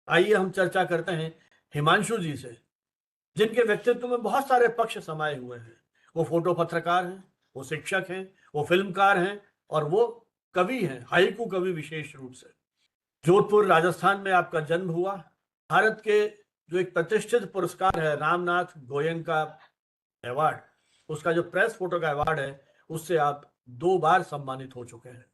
आइए हम चर्चा करते हैं हिमांशु जी से, जिनके व्यक्तित्व में बहुत सारे पक्ष समाये हुए हैं। वो फोटो पत्रकार हैं, वो शिक्षक हैं, वो फिल्मकार हैं और वो कवि हैं, हाइकू कवि विशेष रूप से। जोधपुर राजस्थान में आपका जन्म हुआ। भारत के जो एक प्रतिष्ठित पुरस्कार है रामनाथ गोयनका अवार्ड, उसका जो प्रेस फोटो का अवार्ड है, उससे आप 2 बार सम्मानित हो चुके हैं।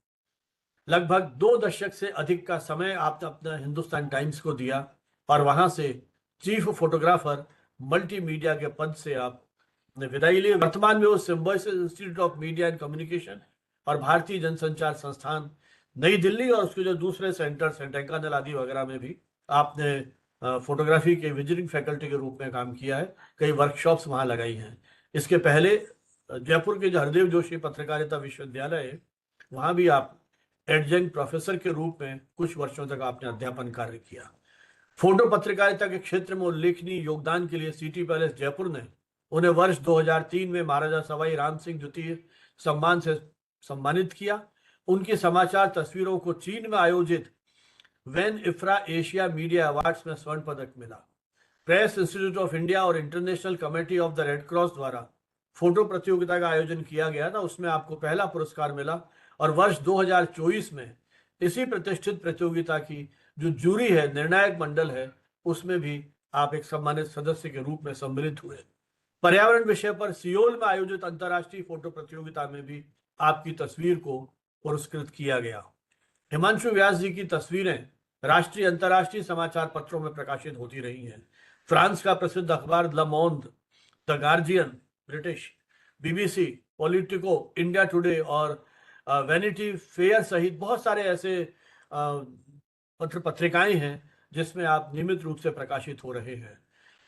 लगभग 2 दशक से अधिक का समय आपने अपना हिंदुस्तान टाइम्स को दिया और वहां से चीफ फोटोग्राफर मल्टीमीडिया के पद से आपने विदाई ली। वर्तमान में वो symbiosis institute of media and communication और भारतीय जनसंचार संस्थान नई दिल्ली और उसके जो दूसरे सेंटर्स हैं ढेंकानाल आदि वगैरह में भी आपने फोटोग्राफी के विजिटिंग फैकल्टी के रूप में काम किया है। कई वर्कशॉप्स वहां लगाई हैं। इसके पहले जयपुर के जो हरदेव जोशी पत्रकारिता विश्वविद्यालय है, वहां भी आप एडजंक्ट प्रोफेसर के रूप में कुछ वर्षों तक आपने अध्यापन कार्य किया। फोटो पत्रकारिता के क्षेत्र में उल्लेखनीय योगदान के लिए सिटी पैलेस जयपुर ने उन्हें वर्ष 2003 में महाराजा सवाई राम सिंह द्वितीय सम्मान से सम्मानित किया। उनकी समाचार तस्वीरों को चीन में आयोजित वेन इफ्रा एशिया मीडिया अवार्ड्स में स्वर्ण पदक मिला। प्रेस इंस्टीट्यूट ऑफ इंडिया और international committee of the red cross द्वारा फोटो प्रतियोगिता का आयोजन किया गया था, उसमें आपको पहला पुरस्कार मिला और वर्ष 2024 में इसी प्रतिष्ठित प्रतियोगिता की जो जूरी है, निर्णायक मंडल है, उसमें भी आप एक सम्मानित सदस्य के रूप में सम्मिलित हुए। पर्यावरण विषय पर सियोल में आयोजित अंतर्राष्ट्रीय फोटो प्रतियोगिता में भी आपकी तस्वीर को पुरस्कृत किया गया। हिमांशु व्यास जी की तस्वीरें राष्ट्रीय अंतर्राष्ट्रीय समाचार पत्रों में प्रकाशित होती रही हैं। फ्रांस का प्रसिद्ध अखबार the Mond, the guardian British, BBC, politico, India today और वैनिटी फेयर सहित बहुत सारे ऐसे पत्र पत्रिकाएं हैं जिसमें आप नियमित रूप से प्रकाशित हो रहे हैं।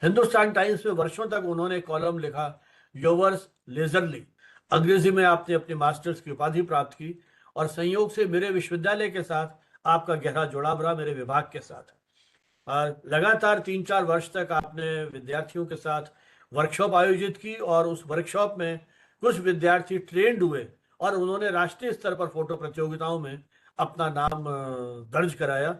हिंदुस्तान टाइम्स में वर्षों तक उन्होंने कॉलम लिखा, योवर्स लेजरली। अंग्रेजी में आपने अपनी मास्टर्स की उपाधि प्राप्त की और संयोग से मेरे विश्वविद्यालय के साथ आपका गहरा जुड़ाव रहा, मेरे विभाग के साथ। लगातार 3-4 वर्ष तक आपने विद्यार्थियों के साथ वर्कशॉप आयोजित की और उस वर्कशॉप में कुछ विद्यार्थी ट्रेंड हुए और उन्होंने राष्ट्रीय स्तर पर फोटो प्रतियोगिताओं में अपना नाम दर्ज कराया।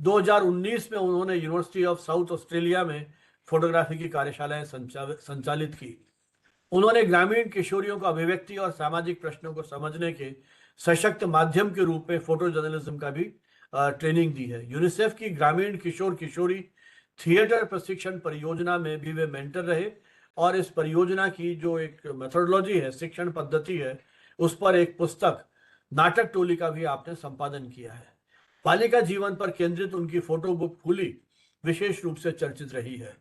2019 में उन्होंने यूनिवर्सिटी ऑफ साउथ ऑस्ट्रेलिया में फोटोग्राफी की कार्यशालाएं संचालित की। उन्होंने ग्रामीण किशोरियों को अभिव्यक्ति और सामाजिक प्रश्नों को समझने के सशक्त माध्यम के रूप में फोटो जर्नलिज्म का भी ट्रेनिंग दी है। यूनिसेफ की ग्रामीण किशोर किशोरी थिएटर प्रशिक्षण परियोजना में भी वे मेंटर रहे और इस परियोजना की जो एक मेथोडोलॉजी है, शिक्षण पद्धति है, उस पर एक पुस्तक नाटक टोली का भी आपने संपादन किया है। बालिका जीवन पर केंद्रित उनकी फोटो बुक फूली विशेष रूप से चर्चित रही है।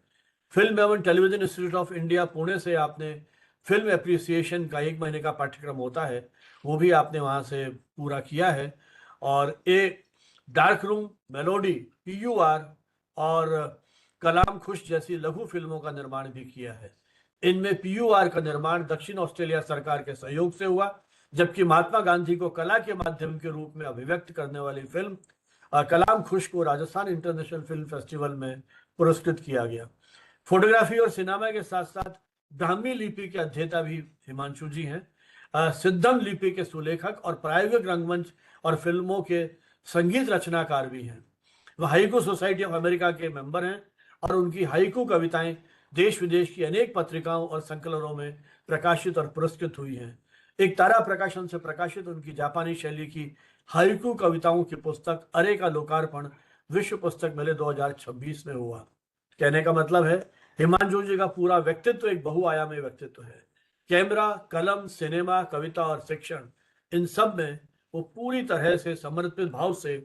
फिल्म एवं television institute of India Pune से आपने फिल्म एप्रिसिएशन का 1 महीने का पाठ्यक्रम होता है, वो भी आपने वहां से पूरा किया है और ए डार्क रूम, मेलोडी, पीयूआर और कलाम खुश जैसी लघु फिल्मों का निर्माण भी किया है। इनमें पीयूआर का निर्माण दक्षिण ऑस्ट्रेलिया सरकार के सहयोग से हुआ, जबकि महात्मा गांधी को कला के माध्यम के रूप में अभिव्यक्त करने वाली फिल्म कलाम खुश को राजस्थान इंटरनेशनल फिल्म फेस्टिवल में पुरस्कृत किया गया। फोटोग्राफी और सिनेमा के साथ साथ ब्राह्मी लिपि के अध्येता भी हिमांशु जी हैं। सिद्धम लिपि के सुलेखक और प्रायोगिक रंगमंच और फिल्मों के संगीत रचनाकार भी हैं। वह हाइकू सोसाइटी ऑफ अमेरिका के मेंबर हैं और उनकी हाइकू कविताएं देश विदेश की अनेक पत्रिकाओं और संकलनों में प्रकाशित और पुरस्कृत हुई हैं। एक तारा प्रकाशन से प्रकाशित उनकी जापानी शैली की हाइकू कविताओं की पुस्तक अरे का लोकार्पण विश्व पुस्तक मेले 2026 में हुआ। कहने का मतलब है हिमांशु जी का पूरा व्यक्तित्व एक बहुआयामी व्यक्तित्व है। कैमरा, कलम, सिनेमा, कविता और शिक्षण, इन सब में वो पूरी तरह से समर्पित भाव से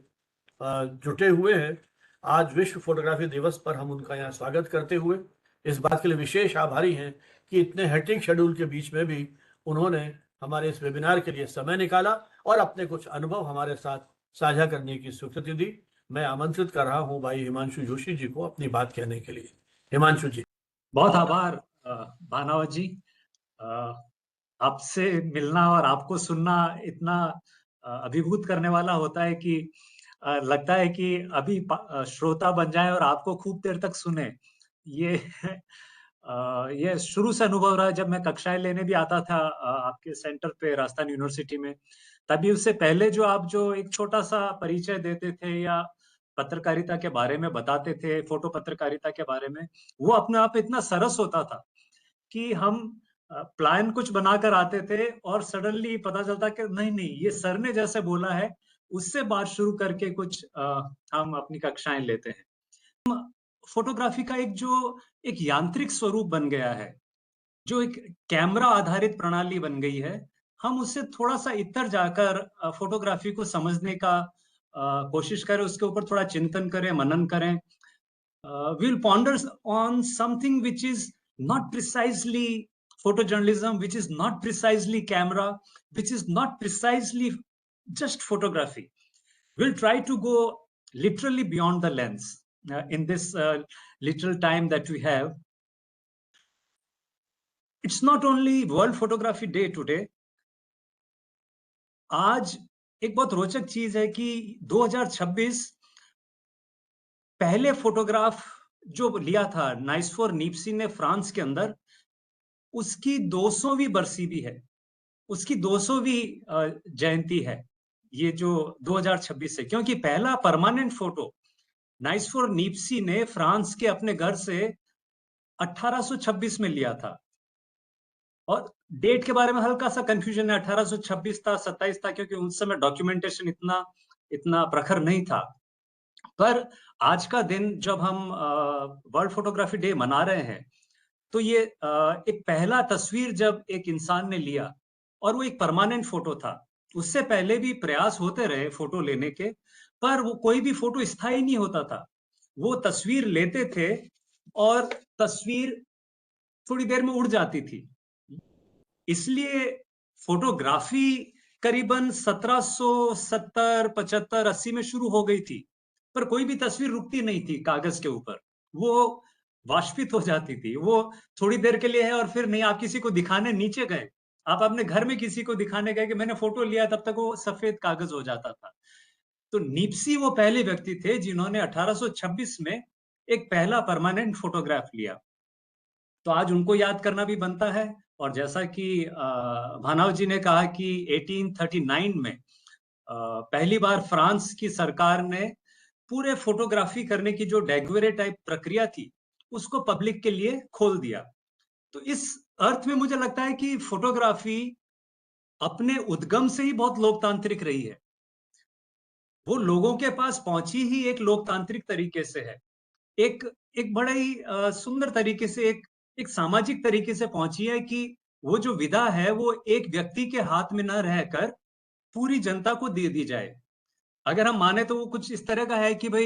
जुटे हुए हैं। आज विश्व फोटोग्राफी दिवस पर हम उनका यहाँ स्वागत करते हुए इस बात के लिए विशेष आभारी हैं कि इतने हेक्टिक शेड्यूल के बीच में भी उन्होंने हमारे इस वेबिनार के लिए समय निकाला और अपने कुछ अनुभव हमारे साथ साझा करने की स्वीकृति दी। मैं आमंत्रित कर रहा हूं भाई हिमांशु जोशी जी को अपनी बात कहने के लिए। हिमांशु जी। बहुत आभार भानावत जी। आपसे मिलना और आपको सुनना इतना अभिभूत करने वाला होता है कि लगता है कि अभी श्रोता बन जाए और आपको खूब देर तक सुने। ये शुरू से अनुभव रहा। जब मैं कक्षाएं लेने भी आता था आपके सेंटर पे राजस्थान यूनिवर्सिटी में, तभी उससे पहले जो आप जो एक छोटा सा परिचय देते थे या पत्रकारिता के बारे में बताते थे, फोटो पत्रकारिता के बारे में, वो अपने आप इतना सरस होता था कि हम प्लान कुछ बनाकर आते थे और सडनली पता चलता कि नहीं नहीं ये सर ने जैसे बोला है उससे बात शुरू करके कुछ हम अपनी कक्षाएं लेते हैं। फोटोग्राफी का एक यांत्रिक स्वरूप बन गया है, जो एक कैमरा आधारित प्रणाली बन गई है। हम उससे थोड़ा सा इतर जाकर फोटोग्राफी को समझने का कोशिश करें, उसके ऊपर थोड़ा चिंतन करें, मनन करें। We'll ponder on something which is not precisely photojournalism, which is not precisely camera, which is not precisely just photography. We'll try to go literally beyond the lens in this little time that we have. It's not only World Photography Day today. आज एक बहुत रोचक चीज है कि 2026 पहले photograph जो लिया था नाइसफोर नीप्सी ने फ्रांस के अंदर, उसकी 200वीं बरसी भी है, उसकी 200वीं जयंती है ये जो 2026 से, क्योंकि पहला परमानेंट फोटो नाइसफोर नीप्सी ने फ्रांस के अपने घर से 1826 में लिया था। और डेट के बारे में हल्का सा कंफ्यूजन है, 1826 था 27 था, क्योंकि उस समय डॉक्यूमेंटेशन इतना प्रखर नहीं था। पर आज का दिन जब हम वर्ल्ड फोटोग्राफी डे मना रहे हैं, तो ये एक पहला तस्वीर जब एक इंसान ने लिया और वो एक परमानेंट फोटो था। उससे पहले भी प्रयास होते रहे फोटो लेने के, पर वो कोई भी फोटो स्थायी नहीं होता था। वो तस्वीर लेते थे और तस्वीर थोड़ी देर में उड़ जाती थी। इसलिए फोटोग्राफी करीबन 1770, 75, 80 में शुरू हो गई थी, पर कोई भी तस्वीर रुकती नहीं थी कागज के ऊपर, वो वाष्पित हो जाती थी। वो थोड़ी देर के लिए है और फिर नहीं, आप किसी को दिखाने नीचे गए, आप अपने घर में किसी को दिखाने गए कि मैंने फोटो लिया, तब तक वो सफेद कागज हो जाता था। तो नीप्सी वो पहले व्यक्ति थे जिन्होंने 1826 में एक पहला परमानेंट फोटोग्राफ लिया। तो आज उनको याद करना भी बनता है। और जैसा कि भानाव जी ने कहा कि 1839 में पहली बार फ्रांस की सरकार ने पूरे फोटोग्राफी करने की जो डेगवेरे टाइप प्रक्रिया थी उसको पब्लिक के लिए खोल दिया। तो इस अर्थ में मुझे लगता है कि फोटोग्राफी अपने उद्गम से ही बहुत लोकतांत्रिक रही है। वो लोगों के पास पहुंची ही एक लोकतांत्रिक तरीके से है, एक बड़ा ही सुंदर तरीके से, एक सामाजिक तरीके से पहुंची है कि वो जो विधा है वो एक व्यक्ति के हाथ में न रहकर पूरी जनता को दे दी जाए। अगर हम माने तो वो कुछ इस तरह का है कि भाई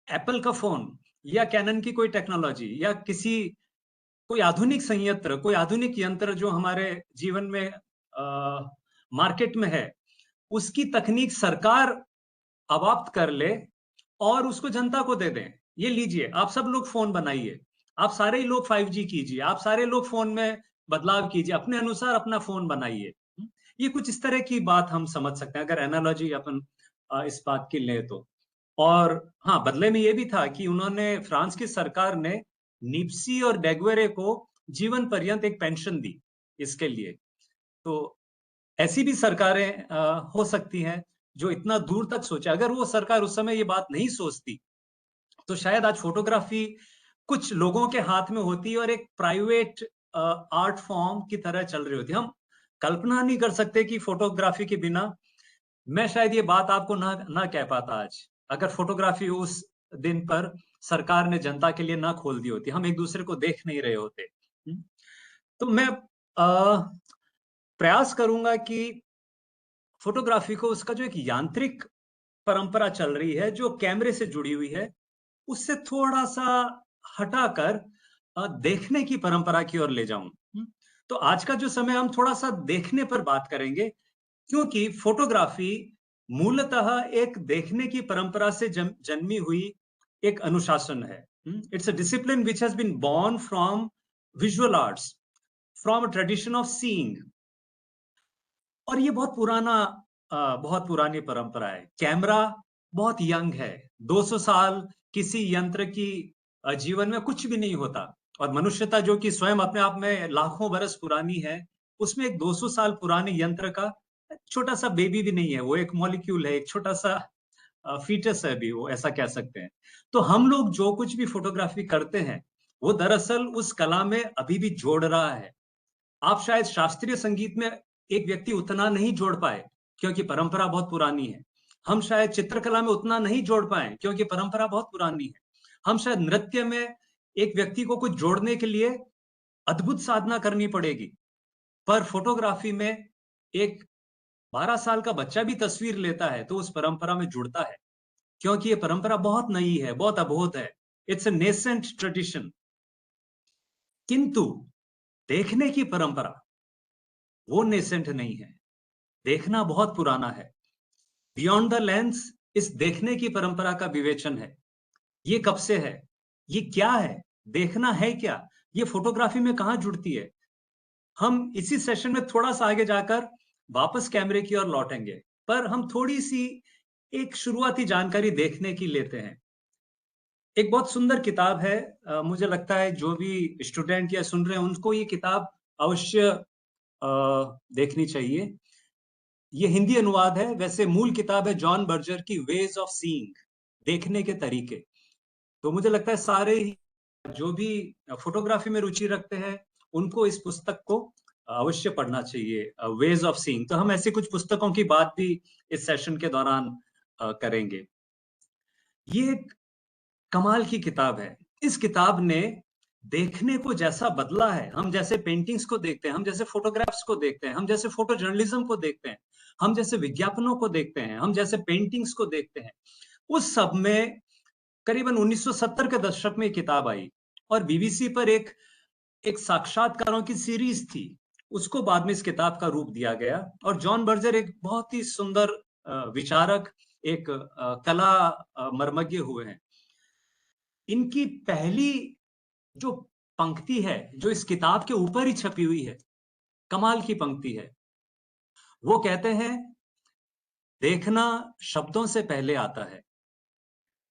एप्पल का फोन या कैनन की कोई टेक्नोलॉजी या कोई आधुनिक संयंत्र, कोई आधुनिक यंत्र जो हमारे जीवन में मार्केट में है, उसकी तकनीक सरकार अवाप्त कर ले और उसको जनता को दे दें। ये लीजिए, आप सब लोग फोन बनाइए, आप सारे ही लोग 5G कीजिए, आप सारे लोग फोन में बदलाव कीजिए, अपने अनुसार अपना फोन बनाइए। ये कुछ इस तरह की बात हम समझ सकते हैं अगर एनालॉजी अपन इस बात की ले तो। और हाँ, बदले में ये भी था कि उन्होंने, फ्रांस की सरकार ने निप्सी और डेगवेरे को जीवन पर्यंत एक पेंशन दी इसके लिए। तो ऐसी भी सरकारें हो सकती हैं जो इतना दूर तक सोचे। अगर वो सरकार उस समय ये बात नहीं सोचती तो शायद आज फोटोग्राफी कुछ लोगों के हाथ में होती और एक प्राइवेट आर्ट फॉर्म की तरह चल रही होती। हम कल्पना नहीं कर सकते कि फोटोग्राफी के बिना मैं शायद ये बात आपको ना कह पाता आज, अगर फोटोग्राफी उस दिन पर सरकार ने जनता के लिए ना खोल दी होती, हम एक दूसरे को देख नहीं रहे होते। तो मैं प्रयास करूंगा कि फोटोग्राफी को उसका जो एक यांत्रिक परंपरा चल रही है जो कैमरे से जुड़ी हुई है, उससे थोड़ा सा हटाकर देखने की परंपरा की ओर ले जाऊं। तो आज का जो समय हम थोड़ा सा देखने पर बात करेंगे, क्योंकि फोटोग्राफी मूलतः एक देखने की परंपरा से जन्मी हुई एक अनुशासन है। It's a discipline which has been born from visual arts, from a tradition of seeing. और ये बहुत पुरानी परंपरा है। कैमरा बहुत यंग है, 200 साल किसी यंत्र की जीवन में कुछ भी नहीं होता। और मनुष्यता जो कि स्वयं अपने आप में लाखों बरस पुरानी है, उसमें एक 200 साल पुराने यंत्र का छोटा सा बेबी भी नहीं है। वो एक मॉलिक्यूल है, एक छोटा सा फीटस है अभी, वो ऐसा कह सकते हैं। तो हम लोग जो कुछ भी फोटोग्राफी करते हैं, वो दरअसल उस कला में अभी भी जोड़ रहा है। आप शायद शास्त्रीय संगीत में एक व्यक्ति उतना नहीं जोड़ पाए क्योंकि परंपरा बहुत पुरानी है। हम शायद चित्रकला में उतना नहीं जोड़ पाए क्योंकि परंपरा बहुत पुरानी है। हम शायद नृत्य में एक व्यक्ति को कुछ जोड़ने के लिए अद्भुत साधना करनी पड़ेगी। पर फोटोग्राफी में एक 12 साल का बच्चा भी तस्वीर लेता है तो उस परंपरा में जुड़ता है, क्योंकि ये परंपरा बहुत नई है, बहुत अबोध है। It's a nascent tradition. किंतु देखने की परंपरा वो नेसेंट नहीं है। देखना बहुत पुराना है। बियॉन्ड द लेंस इस देखने की परंपरा का विवेचन है। ये कब से है? ये क्या है? देखना है क्या? ये फोटोग्राफी में कहां जुड़ती है? हम इसी सेशन में थोड़ा सा आगे जाकर वापस कैमरे की ओर लौटेंगे, पर हम थोड़ी सी एक शुरुआती जानकारी देखने की लेते हैं। एक बहुत सुंदर किताब है, मुझे लगता है जो भी स्टूडेंट या सुन रहे हैं उनको ये किताब अवश्य देखनी चाहिए। ये हिंदी अनुवाद है, वैसे मूल किताब है जॉन बर्जर की वेज ऑफ सीइंग, देखने के तरीके। तो मुझे लगता है सारे ही जो भी फोटोग्राफी में रुचि रखते हैं उनको इस पुस्तक को अवश्य पढ़ना चाहिए, वेज ऑफ सीइंग। तो हम ऐसी कुछ पुस्तकों की बात भी इस सेशन के दौरान करेंगे। ये एक कमाल की किताब है। इस किताब ने देखने को जैसा बदला है, हम जैसे पेंटिंग्स को देखते हैं, हम जैसे फोटोग्राफ्स को देखते हैं, हम जैसे फोटो जर्नलिज्म को देखते हैं, हम जैसे विज्ञापनों को देखते हैं, हम जैसे पेंटिंग्स को देखते हैं, उस सब में करीबन 1970 के दशक में किताब आई और बीबीसी पर एक एक साक्षात्कारों की सीरीज थी। उसको बाद में इस किताब का रूप दिया गया और जॉन बर्जर एक बहुत ही सुंदर विचारक, एक कला मर्मज्ञ हुए हैं। इनकी पहली जो पंक्ति है, जो इस किताब के ऊपर ही छपी हुई है, कमाल की पंक्ति है। वो कहते हैं, देखना शब्दों से पहले आता है,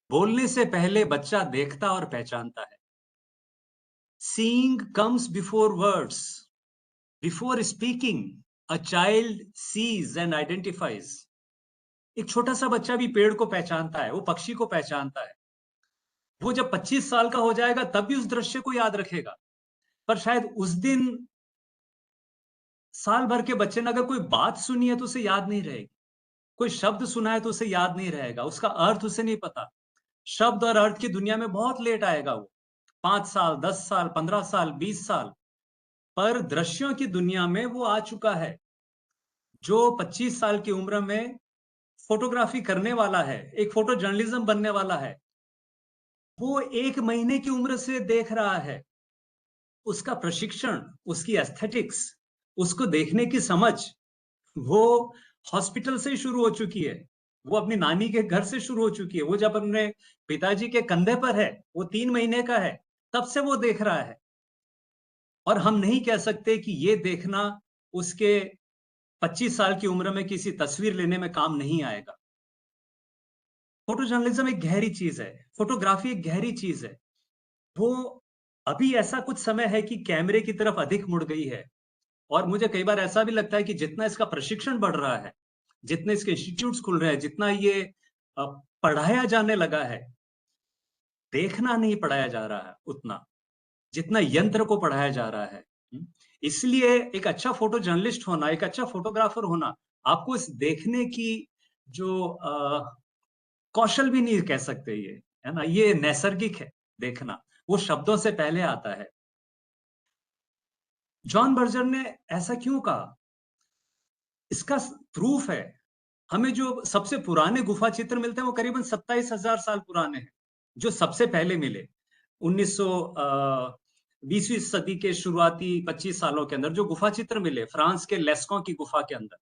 बोलने से पहले बच्चा देखता और पहचानता है। Seeing comes before words. Before speaking, a child sees and identifies. एक छोटा सा बच्चा भी पेड़ को पहचानता है, वो पक्षी को पहचानता है। वो जब 25 साल का हो जाएगा तब भी उस दृश्य को याद रखेगा, पर शायद उस दिन साल भर के बच्चे ने अगर कोई बात सुनी है तो उसे याद नहीं रहेगी, कोई शब्द सुना है तो उसे याद नहीं रहेगा, उसका अर्थ उसे नहीं पता। शब्द और अर्थ की दुनिया में बहुत लेट आएगा वो, 5 साल, 10 साल, 15 साल, 20 साल। पर दृश्यों की दुनिया में वो आ चुका है। जो 25 साल की उम्र में फोटोग्राफी करने वाला है, एक फोटो जर्नलिज्म बनने वाला है, वो 1 महीने की उम्र से देख रहा है। उसका प्रशिक्षण, उसकी एस्थेटिक्स, उसको देखने की समझ, वो हॉस्पिटल से शुरू हो चुकी है। वो अपनी नानी के घर से शुरू हो चुकी है। वो जब अपने पिताजी के कंधे पर है, वो 3 महीने का है, तब से वो देख रहा है। और हम नहीं कह सकते कि ये देखना उसके 25 साल की उम्र में किसी तस्वीर लेने में काम नहीं आएगा। फोटो जर्नलिज्म एक गहरी चीज है, फोटोग्राफी एक गहरी चीज है। वो अभी ऐसा कुछ समय है कि कैमरे की तरफ अधिक मुड़ गई है और मुझे कई बार ऐसा भी लगता है कि जितना इसका प्रशिक्षण बढ़ रहा है, जितने इसके इंस्टीट्यूट्स खुल रहे हैं, जितना ये पढ़ाया जाने लगा है, देखना नहीं पढ़ाया जा रहा है उतना, जितना यंत्र को पढ़ाया जा रहा है। इसलिए एक अच्छा फोटो जर्नलिस्ट होना, एक अच्छा फोटोग्राफर होना, आपको इस देखने की जो कौशल भी नहीं कह सकते ये, है ना? ये नैसर्गिक है देखना, वो शब्दों से पहले आता है। जॉन बर्जर ने ऐसा क्यों कहा? इसका प्रूफ है, हमें जो सबसे पुराने गुफा चित्र मिलते हैं वो करीबन 27,000 साल पुराने हैं, जो सबसे पहले मिले 20वीं सदी के शुरुआती 25 सालों के अंदर जो गुफा चित्र मिले फ्रांस के लेस्कों की गुफा के अंदर,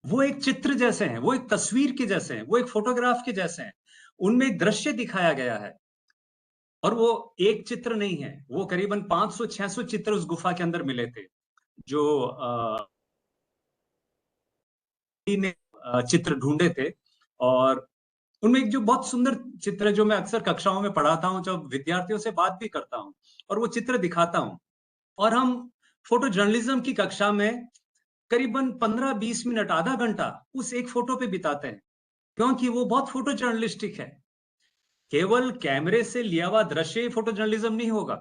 वो एक चित्र जैसे हैं, वो एक तस्वीर के जैसे हैं, वो एक फोटोग्राफ के जैसे हैं। उनमें एक दृश्य दिखाया गया है और वो एक चित्र नहीं है, वो करीबन 500-600 चित्र उस गुफा के अंदर मिले थे, जो ने चित्र ढूंढे थे। और उनमें एक जो बहुत सुंदर चित्र है जो मैं अक्सर कक्षाओं में पढ़ाता हूं, जब विद्यार्थियों से बात भी करता हूं और वो चित्र दिखाता हूं, और हम फोटो जर्नलिज्म की कक्षा में करीबन 15-20 मिनट, आधा घंटा उस एक फोटो पे बिताते हैं। क्योंकि वो बहुत फोटो जर्नलिस्टिक है। केवल कैमरे से लिया हुआ दृश्य ही फोटो जर्नलिज्म नहीं होगा।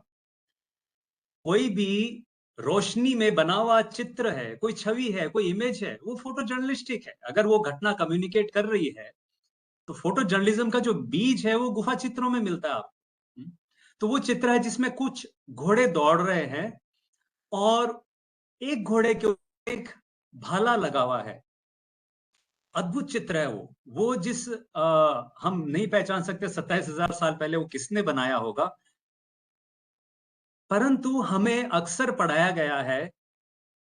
कोई भी रोशनी में बना हुआ चित्र है, कोई छवि है, कोई इमेज है, वो फोटो जर्नलिस्टिक है। अगर वो घटना कम्युनिकेट कर रही है, तो फोटो जर्नलिज्म का जो बीज है वो गुफा चित्रों में मिलता है आपको। तो वो चित्र है जिसमें कुछ घोड़े दौड़ रहे हैं और एक घोड़े के ऊपर एक भाला लगा हुआ है। अद्भुत चित्र है वो जिस हम नहीं पहचान सकते 27,000 साल पहले वो किसने बनाया होगा, परंतु हमें अक्सर पढ़ाया गया है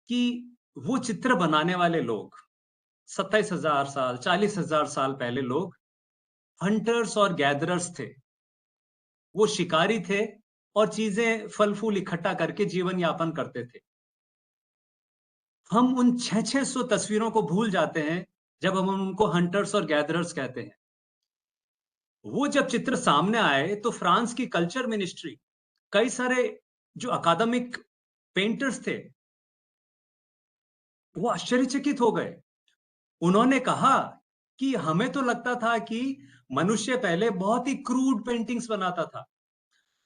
कि वो चित्र बनाने वाले लोग 27,000 साल 40,000 साल पहले लोग हंटर्स और गैदरर्स थे। वो शिकारी थे और चीजें फल फूल इकट्ठा करके जीवन यापन करते थे। हम उन 600 तस्वीरों को भूल जाते हैं जब हम उनको हंटर्स और गैदरर्स कहते हैं। वो जब चित्र सामने आए तो फ्रांस की कल्चर मिनिस्ट्री, कई सारे जो अकादमिक पेंटर्स थे, वो आश्चर्यचकित हो गए। उन्होंने कहा कि हमें तो लगता था कि मनुष्य पहले बहुत ही क्रूड पेंटिंग्स बनाता था।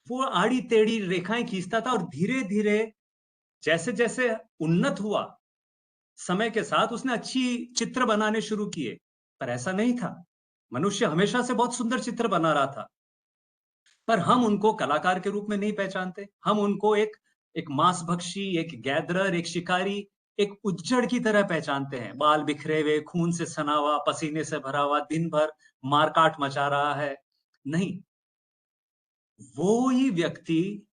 वो आड़ी टेढ़ी रेखाएं खींचता था और धीरे धीरे जैसे जैसे उन्नत हुआ समय के साथ उसने अच्छी चित्र बनाने शुरू किए। पर ऐसा नहीं था। मनुष्य हमेशा से बहुत सुंदर चित्र बना रहा था, पर हम उनको कलाकार के रूप में नहीं पहचानते। हम उनको एक मांसभक्षी, एक गैदरर, एक शिकारी, एक उज्जड़ की तरह पहचानते हैं। बाल बिखरे हुए, खून से सना हुआ, पसीने से भरा हुआ, दिन भर मारकाट मचा रहा है। नहीं, वो ही व्यक्ति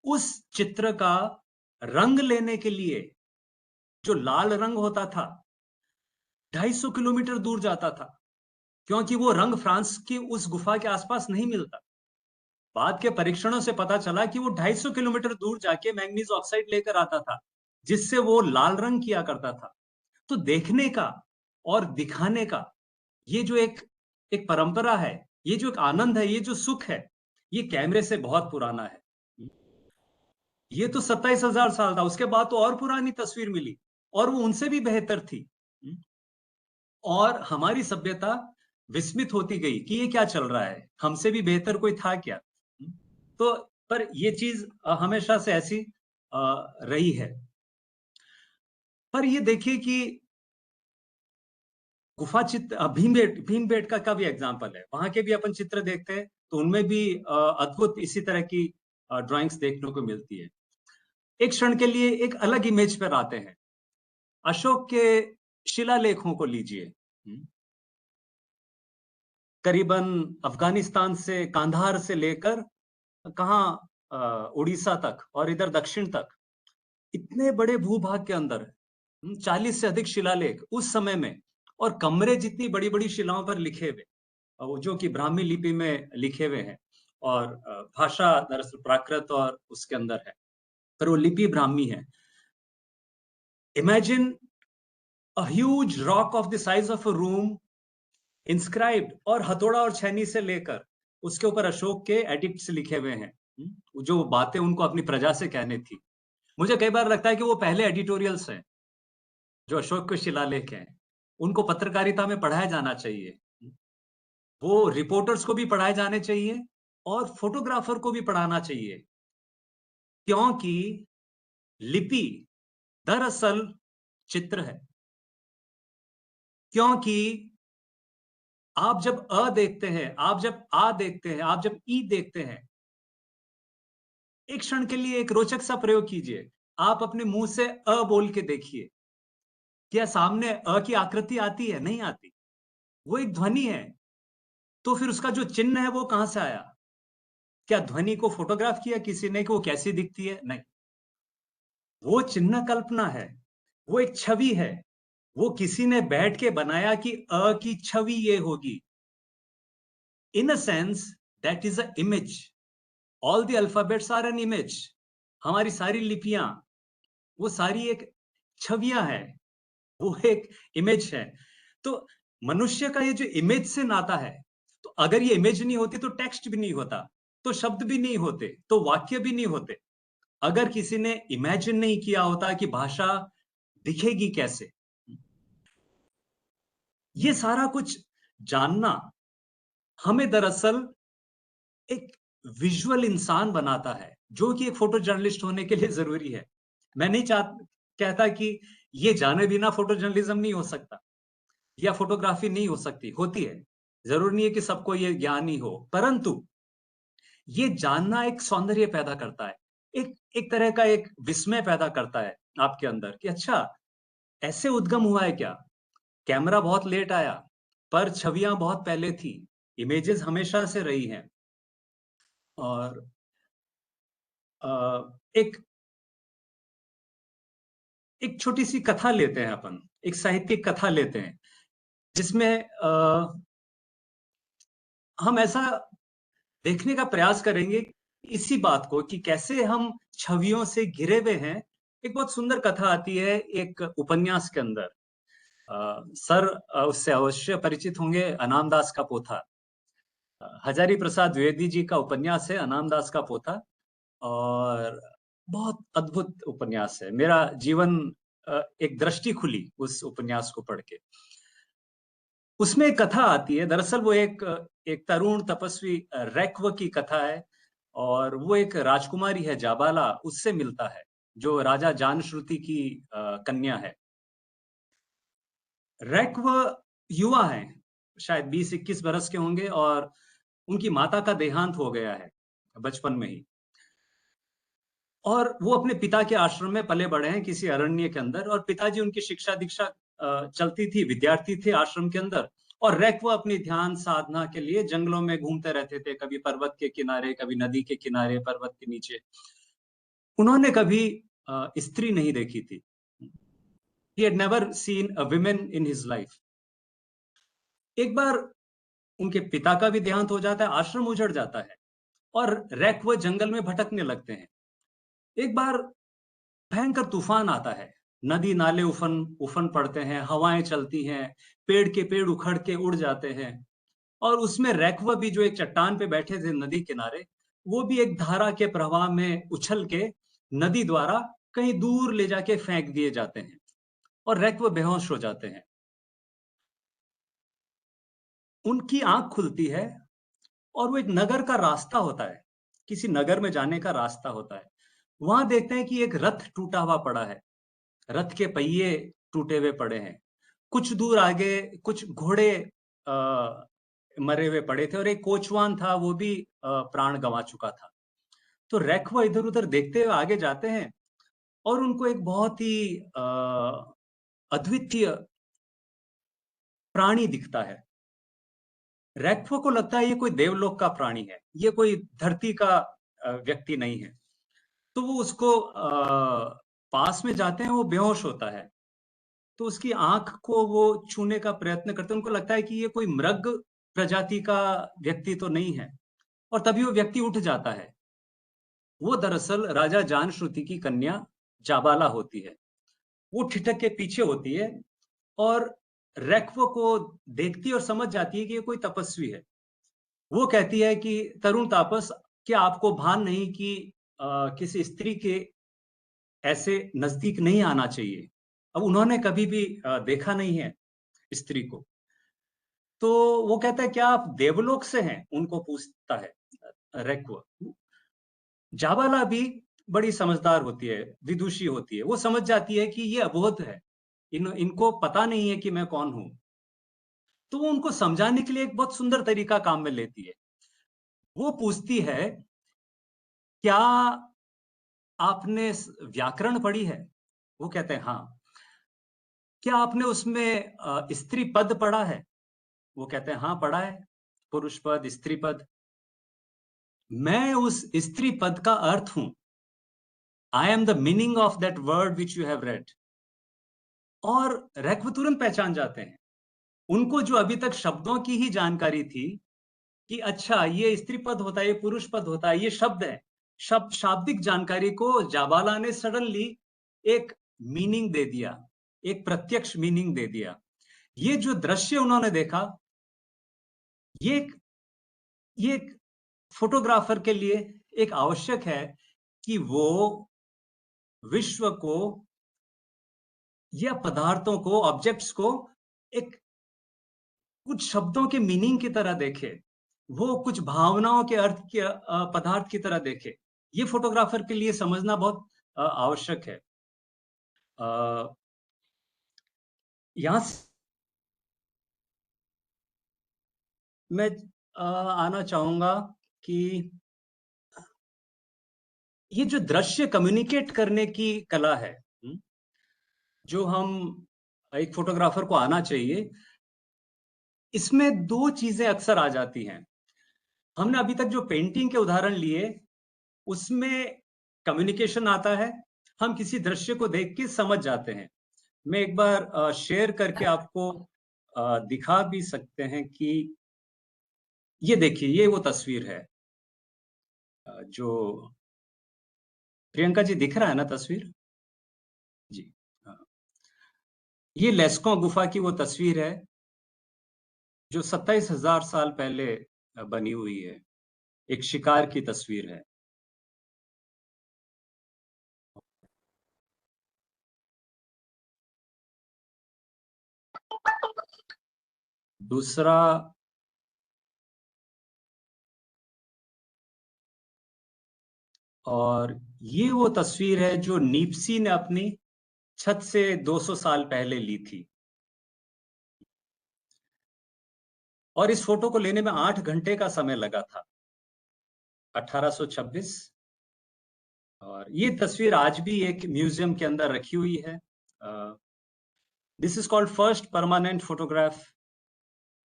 उस चित्र का रंग लेने के लिए, जो लाल रंग होता था, 250 किलोमीटर दूर जाता था, क्योंकि वो रंग फ्रांस की उस गुफा के आसपास नहीं मिलता। बाद के परीक्षणों से पता चला कि वो 250 किलोमीटर दूर जाके मैंगनीज ऑक्साइड लेकर आता था, जिससे वो लाल रंग किया करता था। तो देखने का और दिखाने का ये जो एक एक परंपरा है, ये जो एक आनंद है, ये जो सुख है, ये कैमरे से बहुत पुराना है। ये तो 27,000 साल था, उसके बाद तो और पुरानी तस्वीर मिली और वो उनसे भी बेहतर थी। और हमारी सभ्यता विस्मित होती गई कि ये क्या चल रहा है, हमसे भी बेहतर कोई था क्या। तो पर ये चीज हमेशा से ऐसी रही है। पर ये देखिए कि गुफा चित्र भीमबेटका का भी एग्जाम्पल है। वहां के भी अपन चित्र देखते हैं तो उनमें भी अद्भुत इसी तरह की ड्राइंग्स देखने को मिलती है। एक क्षण के लिए एक अलग इमेज पर आते हैं। अशोक के शिलालेखों को लीजिए। करीबन अफगानिस्तान से, कांधार से लेकर कहाँ उड़ीसा तक और इधर दक्षिण तक, इतने बड़े भूभाग के अंदर 40 से अधिक शिलालेख उस समय में, और कमरे जितनी बड़ी बड़ी शिलाओं पर लिखे हुए, वो जो कि ब्राह्मी लिपि में लिखे हुए हैं। और भाषा दरअसल प्राकृत और उसके अंदर है, पर वो लिपि ब्राह्मी है। Imagine a huge rock of the size of a room inscribed, और हथौड़ा और छैनी से लेकर उसके ऊपर अशोक के एडिक्ट्स लिखे हुए हैं। जो बातें उनको अपनी प्रजा से कहने थी। मुझे कई बार लगता है कि वो पहले एडिटोरियल्स हैं जो अशोक के शिलालेख हैं। उनको पत्रकारिता में पढ़ाया जाना चाहिए। वो रिपोर्टर्स को भी पढ़ाए जाने चाहिए और फोटोग्राफर को भी पढ़ाना चाहिए, क्योंकि लिपि दरअसल चित्र है। क्योंकि आप जब अ देखते हैं, आप जब आ देखते हैं, आप जब ई देखते हैं, एक क्षण के लिए एक रोचक सा प्रयोग कीजिए। आप अपने मुंह से अ बोल के देखिए, क्या सामने अ की आकृति आती है? नहीं आती। वो एक ध्वनि है। तो फिर उसका जो चिन्ह है वो कहां से आया? क्या ध्वनि को फोटोग्राफ किया किसी ने कि वो कैसी दिखती है? नहीं, वो चिन्ह कल्पना है, वो एक छवि है। वो किसी ने बैठ के बनाया कि अ की छवि ये होगी। In a sense that is a image. All the alphabets are an image. हमारी सारी लिपियां, वो सारी एक छवियां हैं, वो एक इमेज है। तो मनुष्य का ये जो इमेज से नाता है, तो अगर ये इमेज नहीं होती तो टेक्स्ट भी नहीं होता, तो शब्द भी नहीं होते, तो वाक्य भी नहीं होते। अगर किसी ने इमेजिन नहीं किया होता कि भाषा दिखेगी कैसे, ये सारा कुछ जानना हमें दरअसल एक विजुअल इंसान बनाता है, जो कि एक फोटो जर्नलिस्ट होने के लिए ज़रूरी है। मैं नहीं कहता कि ये जाने बिना फोटो जर्नलिज़्म नहीं हो सकता या फोटोग्राफी नहीं हो सकती, होती है। ज़रूरी नहीं है कि सबको ये ज्ञान ही हो, परंतु ये जानना एक सौंदर्य पैदा करता है। एक एक तरह का एक विस्मय पैदा करता है आपके अंदर कि अच्छा, ऐसे उद्गम हुआ है क्या? कैमरा बहुत लेट आया, पर छवियाँ बहुत पहले थी। इमेजेस हमेशा से रही हैं और अ, एक एक छोटी-सी कथा लेते हैं अपन, एक साहित्यिक कथा लेते हैं, जिसमें हम ऐसा देखने का प्रयास करेंगे इसी बात को कि कैसे हम छवियों से घिरे हुए हैं। एक बहुत सुंदर कथा आती है एक उपन्यास के अंदर। सर उससे अवश्य परिचित होंगे, अनाम दास का पोथा। हजारी प्रसाद द्विवेदी जी का उपन्यास है अनाम दास का पोथा और बहुत अद्भुत उपन्यास है। मेरा जीवन एक दृष्टि खुली उस उपन्यास को पढ़ के। उसमें एक कथा आती है, दरअसल वो एक तरुण तपस्वी रैक्व की कथा है और वो एक राजकुमारी है जाबाला, उससे मिलता है, जो राजा जानश्रुति की कन्या है। रैक्व युवा हैं, शायद 20-21 बरस के होंगे और उनकी माता का देहांत हो गया है बचपन में ही और वो अपने पिता के आश्रम में पले-बढ़े हैं किसी अरण्य के अंदर और पिताजी उनकी शिक्षा-दीक्षा चलती थी, विद्यार्थी थे आश्रम के अंदर और रैक्व अपनी ध्यान साधना के लिए जंगलों में घूमते रहते थे, कभी पर्वत के किनारे, कभी नदी के किनारे, पर्वत के नीचे। उन्होंने कभी स्त्री नहीं देखी थी। He had never seen a woman in his life. एक बार उनके पिता का भी देहांत हो जाता है, आश्रम उजड़ जाता है और रैक्व जंगल में भटकने लगते हैं। एक बार भयंकर तूफान आता है, नदी नाले उफन उफन पड़ते हैं, हवाएं चलती हैं, पेड़ के पेड़ उखड़ के उड़ जाते हैं और उसमें रैक्व भी जो एक चट्टान पे बैठे थे नदी किनारे, वो भी एक धारा के प्रवाह में उछल के नदी द्वारा कहीं दूर ले जाके फेंक दिए जाते हैं और रैक्व बेहोश हो जाते हैं। उनकी आंख खुलती है और वो एक नगर का रास्ता होता है, किसी नगर में जाने का रास्ता होता है। वहां देखते हैं कि एक रथ टूटा हुआ पड़ा है, रथ के पहिए टूटे हुए पड़े हैं। कुछ दूर आगे कुछ घोड़े मरे हुए पड़े थे और एक कोचवान था, वो भी प्राण गंवा चुका था। तो रैक्व इधर-उधर देखते हुए आगे जाते हैं और उनको एक बहुत ही अद्वितीय प्राणी दिखता है। रैक्व को लगता है ये कोई देवलोक का प्राणी है, ये कोई धरती का व्यक्ति नहीं है। तो वो उसको पास में जाते हैं, वो बेहोश होता है। तो उसकी आँख को वो छूने का प्रयत्न करते हैं, उनको लगता है कि ये कोई मृग प्रजाति का व्यक्ति तो नहीं है और तभी वो व्यक्ति उठ जाता है। वो दरअसल राजा जानश्रुति की कन्या जाबाला होती है। वो ठिठक के पीछे होती है और रैक्व को देखती है और समझ जाती है कि ये कोई तपस्वी है। वो कहती है कि तरुण तापस, क्या आपको भान नहीं कि किसी स्त्री के ऐसे नज़दीक नहीं आना चाहिए। अब उन्होंने कभी भी देखा नहीं है स्त्री को। तो वो कहता है, क्या आप देवलोक से हैं? उनको पूछता है रैक्व। जाबाला भी बड़ी समझदार होती है, विदुषी होती है। वो समझ जाती है कि ये अबोध है। इनको पता नहीं है कि मैं कौन हूँ। तो वो उनको समझाने के लिए एक बहुत सुंदर तरीका काम में लेती है। वो पूछती है, क्या आपने व्याकरण पढ़ी है? वो कहते हैं हाँ। क्या आपने उसमें स्त्री पद पढ़ा है? वो कहते हैं हाँ पढ़ा है, पुरुष पद, स्त्री पद। मैं उस स्त्री पद का अर्थ हूं। I am the meaning of that word which you have read. और रैक्व तुरंत पहचान जाते हैं। उनको जो अभी तक शब्दों की ही जानकारी थी कि अच्छा ये स्त्री पद होता है, ये पुरुष पद होता है, ये शब्द है। शब्द शाब्दिक जानकारी को जाबाला ने सडनली एक मीनिंग दे दिया, एक प्रत्यक्ष मीनिंग दे दिया। ये जो दृश्य उन्होंने देखा, ये एक ये एक फोटोग्राफर के लिए एक आवश्यक है कि वो विश्व को या पदार्थों को, ऑब्जेक्ट्स को एक कुछ शब्दों के मीनिंग की तरह देखे, वो कुछ भावनाओं के अर्थ के पदार्थ की तरह देखे। ये फोटोग्राफर के लिए समझना बहुत आवश्यक है। यहाँ मैं आना चाहूँगा कि ये जो दृश्य कम्युनिकेट करने की कला है, जो हम एक फोटोग्राफर को आना चाहिए, इसमें 2 चीज़ें अक्सर आ जाती हैं। हमने अभी तक जो पेंटिंग के उदाहरण लिए, उसमें कम्युनिकेशन आता है, हम किसी दृश्य को देख के समझ जाते हैं। मैं एक बार शेयर करके आपको दिखा भी सकते हैं कि ये देखिए, ये वो तस्वीर है जो प्रियंका जी दिख रहा है ना तस्वीर? जी, हाँ। ये लेस्कों गुफा की वो तस्वीर है, जो 27,000 साल पहले बनी हुई है। एक शिकार की तस्वीर है। दूसरा और ये वो तस्वीर है जो नीप्सी ने अपनी छत से 200 साल पहले ली थी। और इस फोटो को लेने में 8 घंटे का समय लगा था, 1826। और ये तस्वीर आज भी एक म्यूजियम के अंदर रखी हुई है। This is called first permanent photograph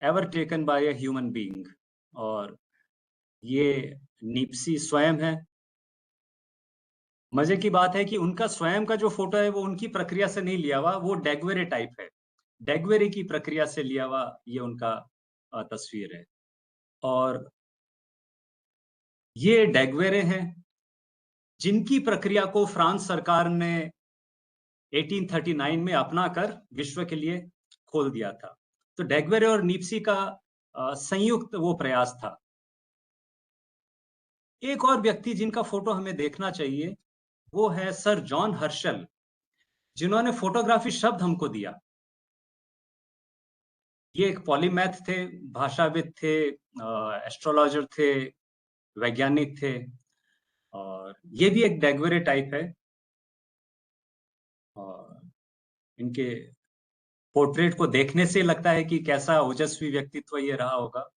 ever taken by a human being. और ये नीप्सी स्वयं है। मजे की बात है कि उनका स्वयं का जो फोटो है वो उनकी प्रक्रिया से नहीं लिया हुआ, वो डेगवेरे टाइप है। डेगवेरे की प्रक्रिया से लिया हुआ ये उनका तस्वीर है। और ये डेगवेरे हैं जिनकी प्रक्रिया को फ्रांस सरकार ने 1839 में अपनाकर विश्व के लिए खोल दिया था। तो डेगवेरे और नीप्सी का संयुक्त वो प्रयास था। एक और व्यक्ति जिनका फोटो हमें देखना चाहिए, वो है सर जॉन हर्शल, जिन्होंने फोटोग्राफी शब्द हमको दिया। ये एक पॉलीमैथ थे, भाषाविद थे, एस्ट्रोलॉजर थे, वैज्ञानिक थे। और ये भी एक डेगवेरे टाइप है। और इनके पोर्ट्रेट को देखने से लगता है कि कैसा ओजस्वी व्यक्तित्व ये रहा होगा।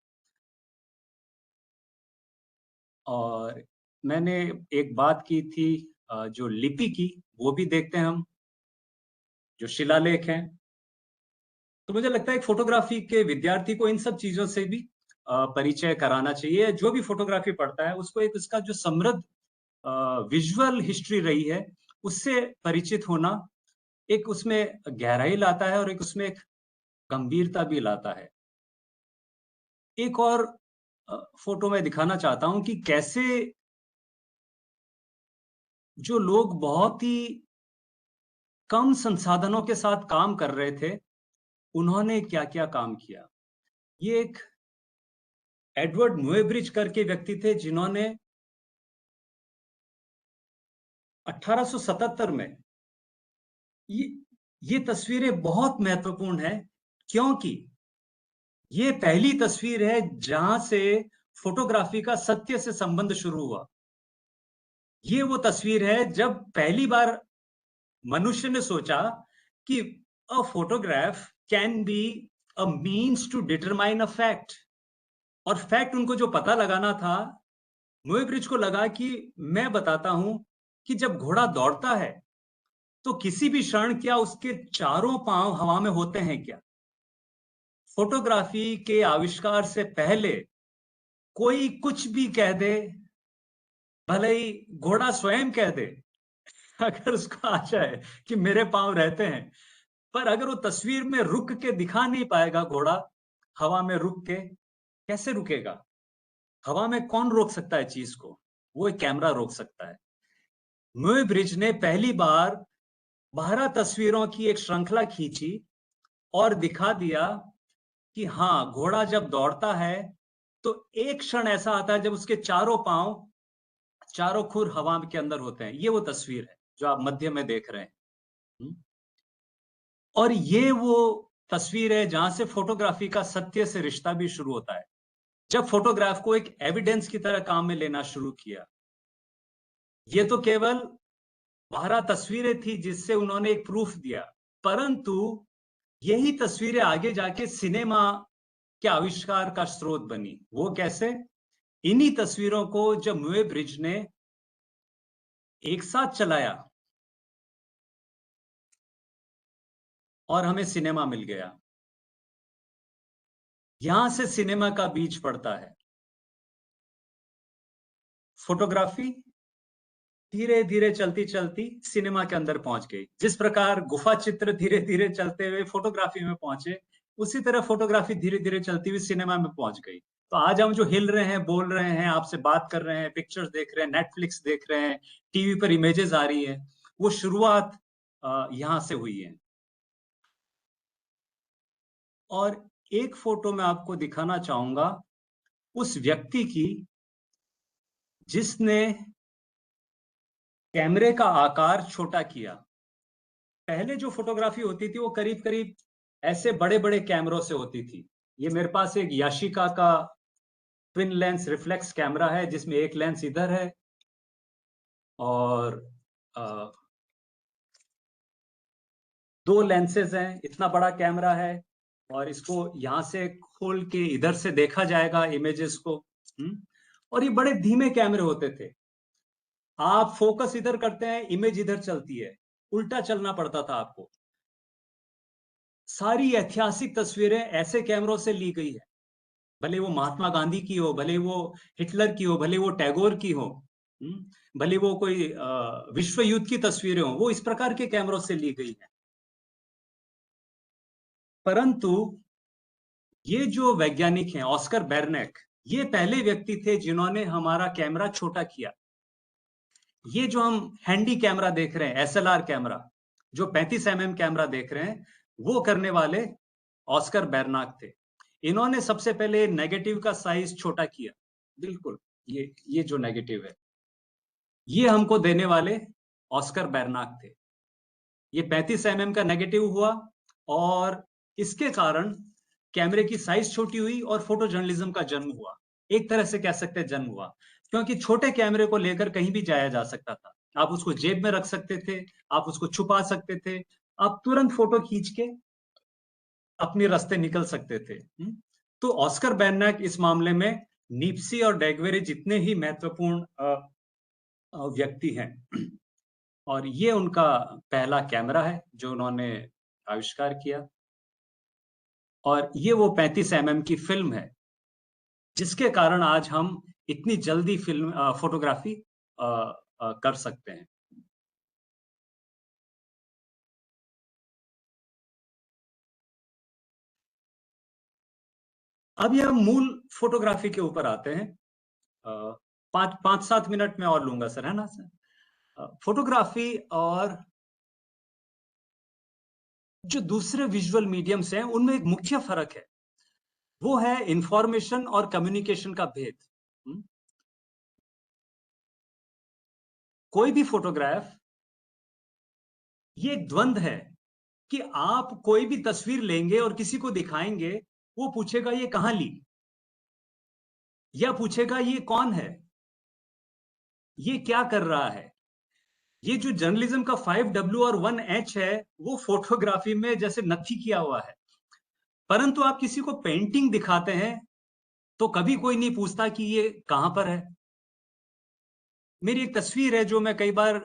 और मैंने एक बात की थी जो लिपि की, वो भी देखते हैं हम, जो शिलालेख हैं। तो मुझे लगता है एक फोटोग्राफी के विद्यार्थी को इन सब चीजों से भी परिचय कराना चाहिए। जो भी फोटोग्राफी पढ़ता है उसको एक इसका जो समृद्ध विजुअल हिस्ट्री रही है उससे परिचित होना एक उसमें गहराई लाता है और एक उसमें एक गंभीरता भी लाता है। एक और फोटो मैं दिखाना चाहता हूं कि कैसे जो लोग बहुत ही कम संसाधनों के साथ काम कर रहे थे, उन्होंने क्या-क्या काम किया। ये एक एडवर्ड मुएब्रिज करके व्यक्ति थे जिन्होंने 1877 में ये ये तस्वीरें बहुत महत्वपूर्ण है, क्योंकि ये पहली तस्वीर है जहां से फोटोग्राफी का सत्य से संबंध शुरू हुआ। ये वो तस्वीर है जब पहली बार मनुष्य ने सोचा कि a photograph can be a means to determine a fact. और फैक्ट उनको जो पता लगाना था, मुएब्रिज को लगा कि मैं बताता हूं कि जब घोड़ा दौड़ता है तो किसी भी क्षण क्या उसके चारों पांव हवा में होते हैं क्या? फोटोग्राफी के आविष्कार से पहले कोई कुछ भी कह दे, भले ही घोड़ा स्वयं कह दे, अगर उसको आ जाए कि मेरे पांव रहते हैं, पर अगर वो तस्वीर में रुक के दिखा नहीं पाएगा घोड़ा, हवा में रुक के, कैसे रुकेगा? हवा में कौन रोक सकता है चीज को? वो एक कैमरा रोक सकता है। मुएब्रिज ने पहली बार 12 तस्वीरों की एक श्रृंखला खींची और दिखा दिया कि हाँ, घोड़ा जब दौड़ता है तो एक क्षण ऐसा आता है जब उसके चारों पांव, चारों खुर हवा के अंदर होते हैं। ये वो तस्वीर है जो आप मध्य में देख रहे हैं। और ये वो तस्वीर है जहां से फोटोग्राफी का सत्य से रिश्ता भी शुरू होता है। जब फोटोग्राफ को एक एविडेंस की तरह काम में लेना शुरू किया, ये तो केवल 12 तस्वीरें थी जिससे उन्होंने एक प्रूफ दिया, परंतु यही तस्वीरें आगे जाके सिनेमा के आविष्कार का स्रोत बनी। वो कैसे? इन्हीं तस्वीरों को जब मुए ब्रिज ने एक साथ चलाया और हमें सिनेमा मिल गया। यहां से सिनेमा का बीज पड़ता है। फोटोग्राफी धीरे धीरे चलती चलती सिनेमा के अंदर पहुंच गई। जिस प्रकार गुफा चित्र धीरे धीरे चलते हुए फोटोग्राफी में पहुंचे, उसी तरह फोटोग्राफी धीरे धीरे चलती हुई सिनेमा में पहुंच गई। तो आज हम जो हिल रहे हैं, बोल रहे हैं, आपसे बात कर रहे हैं, पिक्चर्स देख रहे हैं, नेटफ्लिक्स देख रहे हैं, टीवी पर इमेजेस आ रही है, वो शुरुआत यहां से हुई है। और एक फोटो मैं आपको दिखाना चाहूंगा उस व्यक्ति की जिसने कैमरे का आकार छोटा किया। पहले जो फोटोग्राफी होती थी वो करीब करीब ऐसे बड़े बड़े कैमरों से होती थी। ये मेरे पास एक याशिका का ट्विन लेंस रिफ्लेक्स कैमरा है जिसमें एक लेंस इधर है और दो लेंसेज हैं। इतना बड़ा कैमरा है और इसको यहां से खोल के इधर से देखा जाएगा इमेजेस को। और ये बड़े धीमे कैमरे होते थे। आप फोकस इधर करते हैं, इमेज इधर चलती है, उल्टा चलना पड़ता था आपको। सारी ऐतिहासिक तस्वीरें ऐसे कैमरों से ली गई है, भले वो महात्मा गांधी की हो, भले वो हिटलर की हो, भले वो टैगोर की हो, भले वो कोई विश्व युद्ध की तस्वीरें हो, वो इस प्रकार के कैमरों से ली गई है। परंतु ये जो वैज्ञानिक हैं ऑस्कर बेरनेक, ये पहले व्यक्ति थे जिन्होंने हमारा कैमरा छोटा किया। ये जो हम हैंडी कैमरा देख रहे हैं, एसएलआर कैमरा, जो 35 mm कैमरा देख रहे हैं, वो करने वाले ऑस्कर बेरनाक थे। इन्होंने सबसे पहले नेगेटिव का साइज छोटा किया। बिल्कुल ये जो नेगेटिव है, ये हमको देने वाले ऑस्कर बेरनाक थे। ये 35 mm का नेगेटिव हुआ और इसके कारण कैमरे की साइज छोटी हुई और फोटो जर्नलिज्म का जन्म हुआ। एक तरह से कह सकते हैं जन्म हुआ, क्योंकि छोटे कैमरे को लेकर कहीं भी जाया जा सकता था। आप उसको जेब में रख सकते थे, आप उसको छुपा सकते थे, आप तुरंत फोटो खींच के अपने रास्ते निकल सकते थे। तो ऑस्कर बेरनाक इस मामले में नीप्सी और डैगवेरे जितने ही महत्वपूर्ण व्यक्ति हैं, और ये उनका पहला कैमरा है जो उन्होंने आविष्कार किया। और ये वो 35 mm की फिल्म है जिसके कारण आज हम इतनी जल्दी फिल्म फोटोग्राफी कर सकते हैं। अब ये हम मूल फोटोग्राफी के ऊपर आते हैं। 5-7 मिनट में और लूंगा सर, है ना सर? फोटोग्राफी और जो दूसरे विजुअल मीडियम्स हैं उनमें एक मुख्य फर्क है, वो है इंफॉर्मेशन और कम्युनिकेशन का भेद। कोई भी फोटोग्राफ ये एक द्वंद है कि आप कोई भी तस्वीर लेंगे और किसी को दिखाएंगे, वो पूछेगा ये कहां ली, या पूछेगा ये कौन है, ये क्या कर रहा है। ये जो जर्नलिज्म का 5W और 1H है, वो फोटोग्राफी में जैसे नथी किया हुआ है। परंतु आप किसी को पेंटिंग दिखाते हैं तो कभी कोई नहीं पूछता कि ये कहां पर है। मेरी एक तस्वीर है जो मैं कई बार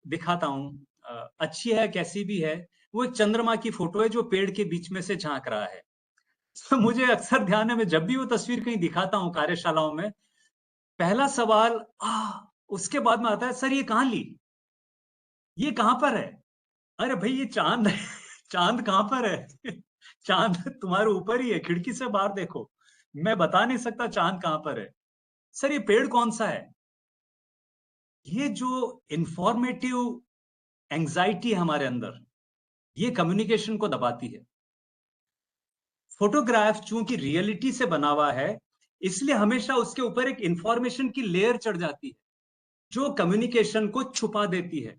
दिखाता हूं, अच्छी है कैसी भी है, वो एक चंद्रमा की फोटो है जो पेड़ के बीच में से झांक रहा है। तो मुझे अक्सर ध्यान है, मैं जब भी वो तस्वीर कहीं दिखाता हूँ कार्यशालाओं में, पहला सवाल उसके बाद में आता है, सर ये कहां ली, ये कहां पर है? अरे भाई ये चांद है। चांद कहां पर है? चांद तुम्हारे ऊपर ही है, खिड़की से बाहर देखो। मैं बता नहीं सकता चांद कहां पर है। सर ये पेड़ कौन सा है? ये जो इंफॉर्मेटिव एंजाइटी हमारे अंदर, ये कम्युनिकेशन को दबाती है। फोटोग्राफ चूंकि रियलिटी से बना हुआ है, इसलिए हमेशा उसके ऊपर एक इंफॉर्मेशन की लेयर चढ़ जाती है जो कम्युनिकेशन को छुपा देती है।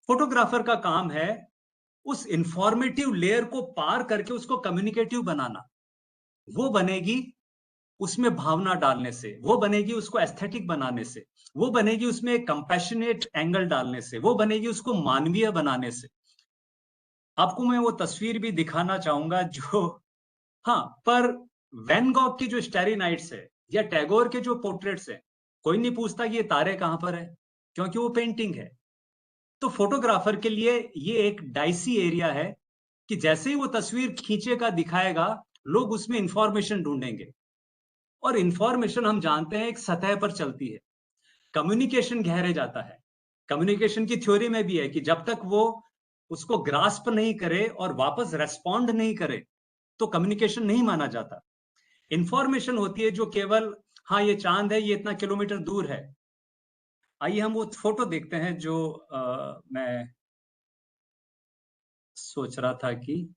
फोटोग्राफर का काम है उस इंफॉर्मेटिव लेयर को पार करके उसको कम्युनिकेटिव बनाना, वो बनेगी उसमें भावना डालने से, वो बनेगी उसको एस्थेटिक बनाने से, वो बनेगी उसमें एक कंपैशनेट एंगल डालने से, वो बनेगी उसको मानवीय बनाने से। आपको मैं वो तस्वीर भी दिखाना चाहूंगा जो, हाँ, पर वैन गॉग की जो स्टारी नाइट्स है या टैगोर के जो पोर्ट्रेट्स हैं, कोई नहीं पूछता कि ये तारे कहां पर है, क्योंकि वो पेंटिंग है। तो फोटोग्राफर के लिए ये एक डाइसी एरिया है कि जैसे ही वो तस्वीर खींचेगा, दिखाएगा, लोग उसमें इंफॉर्मेशन ढूंढेंगे। और इंफॉर्मेशन हम जानते हैं एक सतह पर चलती है, कम्युनिकेशन गहरे जाता है। कम्युनिकेशन की थ्योरी में भी है कि जब तक वो उसको ग्रास्प नहीं करे और वापस रेस्पॉन्ड नहीं करे, तो कम्युनिकेशन नहीं माना जाता। इंफॉर्मेशन होती है जो केवल, हाँ ये चांद है, ये इतना किलोमीटर दूर है। आइए हम वो फोटो देखते हैं जो मैं सोच रहा था कि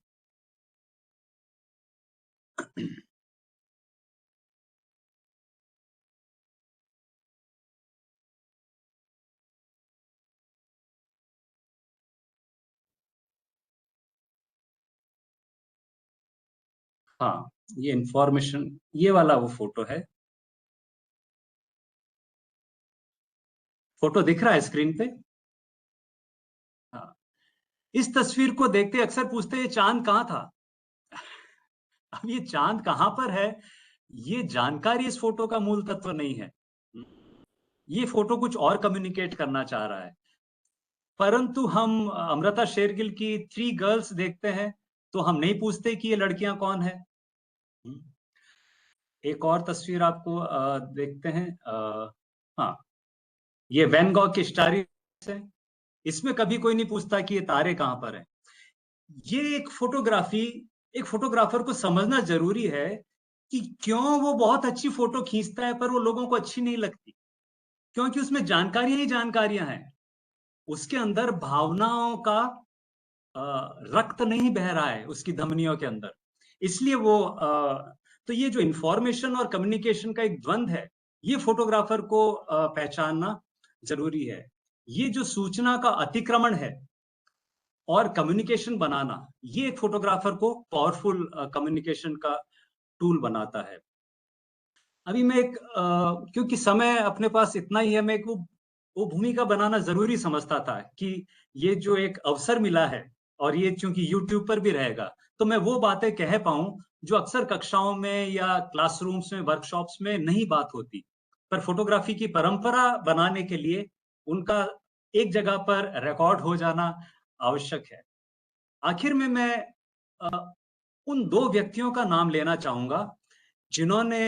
हाँ, ये इंफॉर्मेशन, ये वाला वो फोटो है। फोटो दिख रहा है स्क्रीन पे? हाँ, इस तस्वीर को देखते अक्सर पूछते हैं ये चांद कहाँ था। अब ये चांद कहां पर है, ये जानकारी इस फोटो का मूल तत्व नहीं है। ये फोटो कुछ और कम्युनिकेट करना चाह रहा है। परंतु हम अमृता शेरगिल की थ्री गर्ल्स देखते हैं तो हम नहीं पूछते कि ये लड़कियां कौन है। एक और तस्वीर आपको देखते हैं। हाँ, ये वैन गॉग की स्टारी है। इसमें कभी कोई नहीं पूछता कि ये तारे कहां पर हैं। ये एक फोटोग्राफर को समझना जरूरी है कि क्यों वो बहुत अच्छी फोटो खींचता है पर वो लोगों को अच्छी नहीं लगती, क्योंकि उसमें जानकारियां ही जानकारियां हैं। उसके अंदर भावनाओं का रक्त नहीं बह रहा है उसकी धमनियों के अंदर। इसलिए वो तो ये जो इंफॉर्मेशन और कम्युनिकेशन का एक द्वंद है, ये फोटोग्राफर को पहचानना जरूरी है। ये जो सूचना का अतिक्रमण है और कम्युनिकेशन बनाना, ये एक फोटोग्राफर को पावरफुल कम्युनिकेशन का टूल बनाता है। अभी मैं एक क्योंकि समय अपने पास इतना ही है, मैं एक वो भूमिका बनाना जरूरी समझता था कि ये जो एक अवसर मिला है और ये चूंकि यूट्यूब पर भी रहेगा, तो मैं वो बातें कह पाऊं जो अक्सर कक्षाओं में या क्लासरूम्स में, वर्कशॉप्स में नहीं बात होती। पर फोटोग्राफी की परंपरा बनाने के लिए उनका एक जगह पर रिकॉर्ड हो जाना आवश्यक है। आखिर में मैं उन दो व्यक्तियों का नाम लेना चाहूंगा जिन्होंने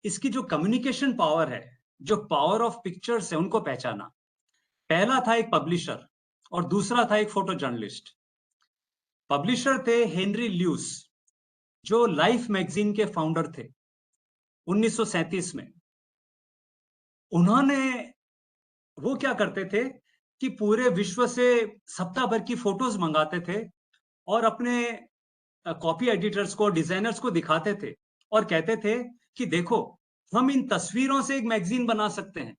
इसकी जो कम्युनिकेशन पावर है, जो पावर ऑफ पिक्चर्स है, उनको पहचाना। पहला था एक पब्लिशर और दूसरा था एक फोटो जर्नलिस्ट। पब्लिशर थे हेनरी ल्यूस, जो लाइफ मैगजीन के फाउंडर थे 1937 में। उन्होंने, वो क्या करते थे कि पूरे विश्व से सप्ताह भर की फोटोज मंगाते थे और अपने कॉपी एडिटर्स को, डिजाइनर्स को दिखाते थे और कहते थे कि देखो, हम इन तस्वीरों से एक मैगजीन बना सकते हैं।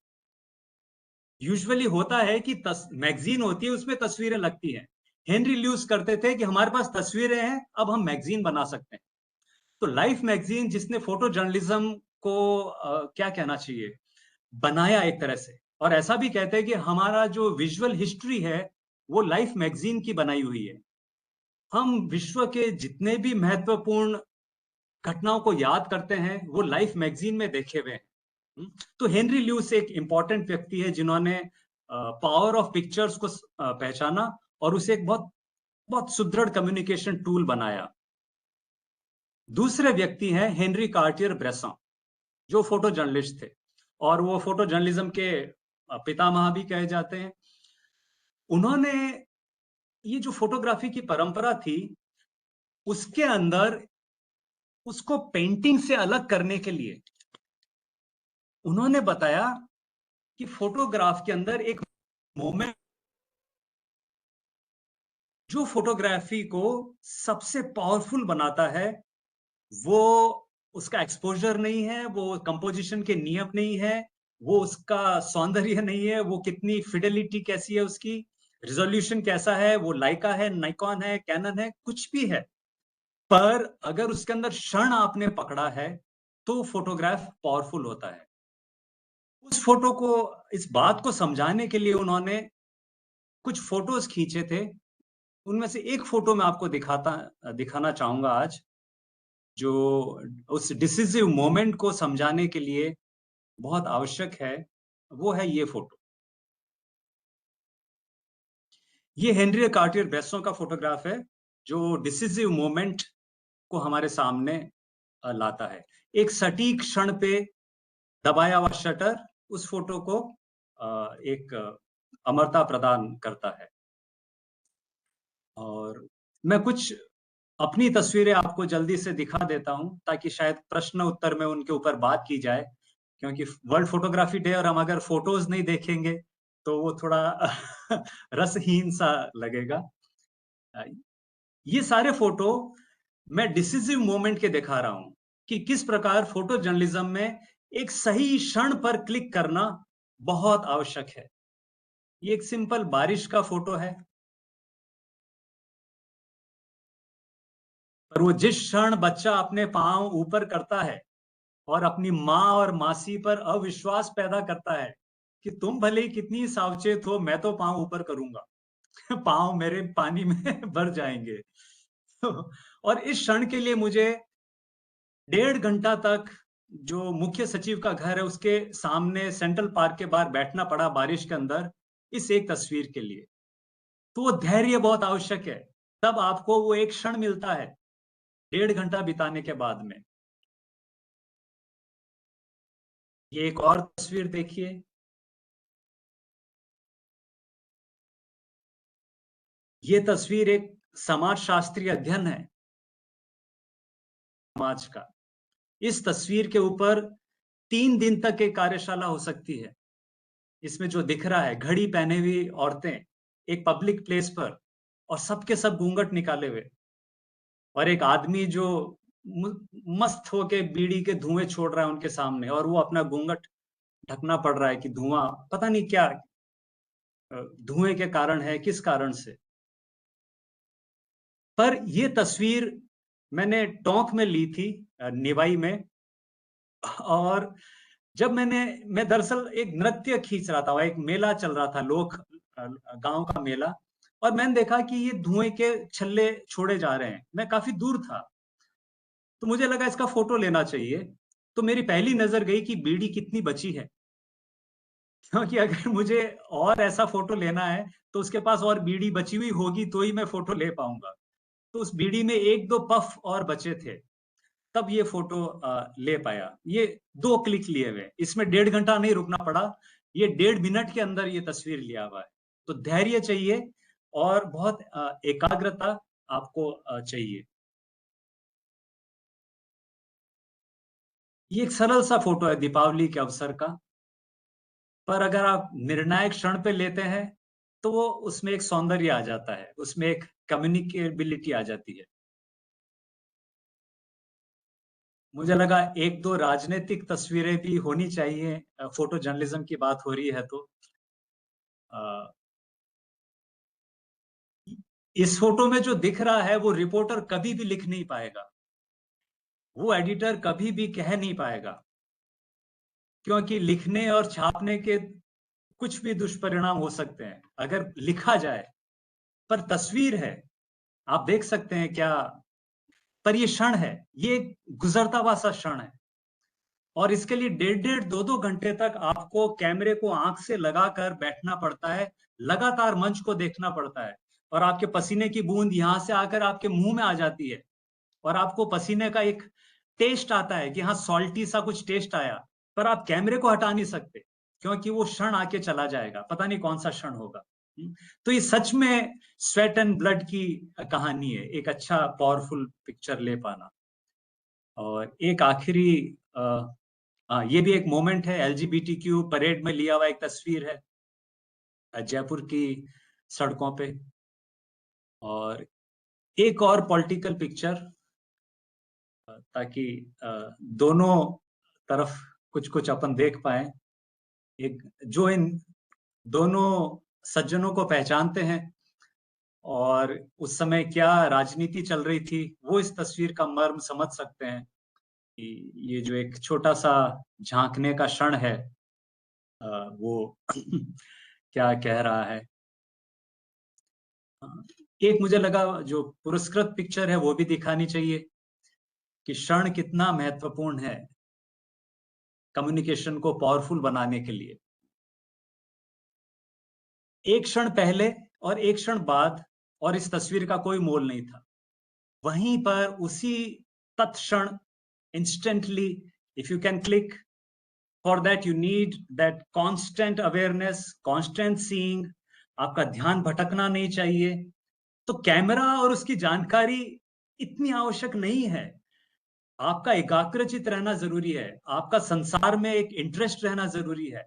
यूजुअली होता है कि मैगजीन होती है, उसमें तस्वीरें लगती हैं। हेनरी ल्यूस करते थे कि हमारे पास तस्वीरें हैं, अब हम मैगजीन बना सकते हैं। तो लाइफ मैगजीन, जिसने फोटो जर्नलिज्म को क्या कहना चाहिए, बनाया एक तरह से। और ऐसा भी कहते हैं कि हमारा जो विजुअल हिस्ट्री है वो लाइफ मैगजीन की बनाई हुई है। हम विश्व के जितने भी महत्वपूर्ण घटनाओं को याद करते हैं वो लाइफ मैगजीन में देखे हुए हैं। तो हेनरी ल्यूस एक इंपॉर्टेंट व्यक्ति है जिन्होंने पावर ऑफ पिक्चर्स को पहचाना और उसे एक बहुत बहुत सुदृढ़ कम्युनिकेशन टूल बनाया। दूसरे व्यक्ति हैं हेनरी कार्टियर ब्रेसन, जो फोटो जर्नलिस्ट थे और वो फोटो जर्नलिज्म के पितामह भी कहे जाते हैं। उन्होंने ये जो फोटोग्राफी की परंपरा थी उसके अंदर उसको पेंटिंग से अलग करने के लिए उन्होंने बताया कि फोटोग्राफ के अंदर एक मोमेंट, जो फोटोग्राफी को सबसे पावरफुल बनाता है, वो उसका एक्सपोजर नहीं है, वो कंपोजिशन के नियम नहीं है, वो उसका सौंदर्य नहीं है, वो कितनी फिडेलिटी कैसी है उसकी, रिजोल्यूशन कैसा है, वो लाइका है, नाइकॉन है, कैनन है, कुछ भी है, पर अगर उसके अंदर क्षण आपने पकड़ा है तो फोटोग्राफ पावरफुल होता है। उस फोटो को, इस बात को समझाने के लिए उन्होंने कुछ फोटोज खींचे थे। उनमें से एक फोटो मैं आपको दिखाना चाहूंगा आज, जो उस डिसिसिव मोमेंट को समझाने के लिए बहुत आवश्यक है। वो है ये फोटो। ये हेनरी कार्टियर ब्रेसो का फोटोग्राफ है, जो डिसिसिव मोमेंट को हमारे सामने लाता है। एक सटीक क्षण पे दबाया हुआ शटर उस फोटो को एक अमरता प्रदान करता है। और मैं कुछ अपनी तस्वीरें आपको जल्दी से दिखा देता हूं, ताकि शायद प्रश्न उत्तर में उनके ऊपर बात की जाए, क्योंकि वर्ल्ड फोटोग्राफी डे और हम अगर फोटोज नहीं देखेंगे तो वो थोड़ा रसहीन सा लगेगा। अ, ये सारे फोटो मैं डिसिसिव मोमेंट के दिखा रहा हूं कि किस प्रकार फोटो जर्नलिज्म में एक सही क्षण पर क्लिक करना बहुत आवश्यक है। ये एक सिंपल बारिश का फोटो है, पर वो जिस क्षण बच्चा अपने पांव ऊपर करता है और अपनी माँ और मासी पर अविश्वास पैदा करता है कि तुम भले ही कितनी सावचेत हो, मैं तो पांव ऊपर करूंगा, पांव मेरे पानी में भर जाएंगे। और इस क्षण के लिए मुझे 1.5 घंटा तक जो मुख्य सचिव का घर है उसके सामने सेंट्रल पार्क के बाहर बैठना पड़ा बारिश के अंदर, इस एक तस्वीर के लिए। तो वो धैर्य बहुत आवश्यक है, तब आपको वो एक क्षण मिलता है 1.5 घंटा बिताने के बाद में। ये एक और तस्वीर देखिए। ये तस्वीर एक समाजशास्त्रीय अध्ययन है समाज का। इस तस्वीर के ऊपर 3 दिन तक एक कार्यशाला हो सकती है। इसमें जो दिख रहा है, घड़ी पहने हुई औरतें एक पब्लिक प्लेस पर, और सबके सब घूंघट निकाले हुए, और एक आदमी जो मस्त होके बीड़ी के धुएं छोड़ रहा है उनके सामने, और वो अपना घूंघट ढकना पड़ रहा है कि धुआं पता नहीं क्या धुएं के कारण है, किस कारण से। पर ये तस्वीर मैंने टोंक में ली थी, निवाई में। और जब मैं दरअसल एक नृत्य खींच रहा था, एक मेला चल रहा था, लोक गांव का मेला, और मैंने देखा कि ये धुएं के छल्ले छोड़े जा रहे हैं। मैं काफी दूर था, तो मुझे लगा इसका फोटो लेना चाहिए। तो मेरी पहली नजर गई कि बीड़ी कितनी बची है, क्योंकि अगर मुझे और ऐसा फोटो लेना है तो उसके पास और बीड़ी बची हुई होगी तो ही मैं फोटो ले पाऊंगा। तो उस बीड़ी में 1-2 पफ और बचे थे, तब ये फोटो ले पाया। ये 2 क्लिक लिए हुए, इसमें 1.5 घंटा नहीं रुकना पड़ा, ये 1.5 मिनट के अंदर ये तस्वीर लिया हुआ है। तो धैर्य चाहिए और बहुत एकाग्रता आपको चाहिए। ये एक सरल सा फोटो है दीपावली के अवसर का, पर अगर आप निर्णायक क्षण पे लेते हैं तो वो उसमें एक सौंदर्य आ जाता है, उसमें एक कम्युनिकेबिलिटी आ जाती है। मुझे लगा 1-2 राजनीतिक तस्वीरें भी होनी चाहिए, फोटो जर्नलिज्म की बात हो रही है तो। अ, इस फोटो में जो दिख रहा है वो रिपोर्टर कभी भी लिख नहीं पाएगा, वो एडिटर कभी भी कह नहीं पाएगा, क्योंकि लिखने और छापने के कुछ भी दुष्परिणाम हो सकते हैं अगर लिखा जाए। पर तस्वीर है, आप देख सकते हैं क्या, पर ये क्षण है, ये गुजरता हुआ सा क्षण है। और इसके लिए 1.5-1.5 2-2 घंटे तक आपको कैमरे को आंख से लगाकर बैठना पड़ता है, लगातार मंच को देखना पड़ता है, और आपके पसीने की बूंद यहां से आकर आपके मुंह में आ जाती है, और आपको पसीने का एक टेस्ट आता है कि हाँ सॉल्टी सा कुछ टेस्ट आया, पर आप कैमरे को हटा नहीं सकते, क्योंकि वो क्षण आके चला जाएगा, पता नहीं कौन सा क्षण होगा। तो ये सच में स्वेट एंड ब्लड की कहानी है, एक अच्छा पावरफुल पिक्चर ले पाना। और एक आखिरी ये भी एक मोमेंट है, एलजीबीटीक्यू परेड में लिया हुआ एक तस्वीर है, जयपुर की सड़कों पे। और एक और पॉलिटिकल पिक्चर, ताकि दोनों तरफ कुछ कुछ अपन देख पाए। एक जो इन दोनों सज्जनों को पहचानते हैं और उस समय क्या राजनीति चल रही थी, वो इस तस्वीर का मर्म समझ सकते हैं कि ये जो एक छोटा-सा झाँकने का क्षण है वो क्या कह रहा है। एक मुझे लगा जो पुरस्कृत पिक्चर है वो भी दिखानी चाहिए कि क्षण कितना महत्वपूर्ण है कम्युनिकेशन को पावरफुल बनाने के लिए। एक क्षण पहले और एक क्षण बाद और इस तस्वीर का कोई मोल नहीं था। वहीं पर उसी तत्क्षण instantly if you can click, for that you need that constant awareness, constant seeing, आपका ध्यान भटकना नहीं चाहिए। तो कैमरा और उसकी जानकारी इतनी आवश्यक नहीं है। आपका एकाग्रचित रहना ज़रूरी है। आपका संसार में एक इंटरेस्ट रहना ज़रूरी है।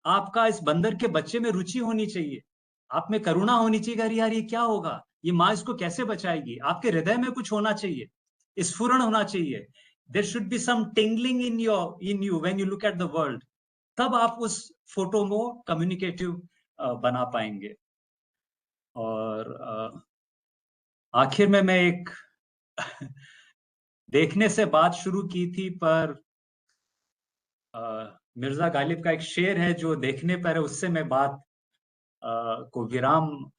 आपका इस बंदर के बच्चे में रुचि होनी चाहिए। आप में करुणा होनी चाहिए, अरे यार ये क्या होगा? ये माँ इसको कैसे बचाएगी? आपके हृदय में कुछ होना चाहिए, स्फुरण होना चाहिए। There should be some tingling in you when you look at the world. तब आप उस फोटो को कम्युनिकेटिव बना पाएंगे। और आखिर में मैं एक देखने से बात शुरू की थी, पर मिर्जा गालिब का एक शेर है जो देखने पर है, उससे मैं बात को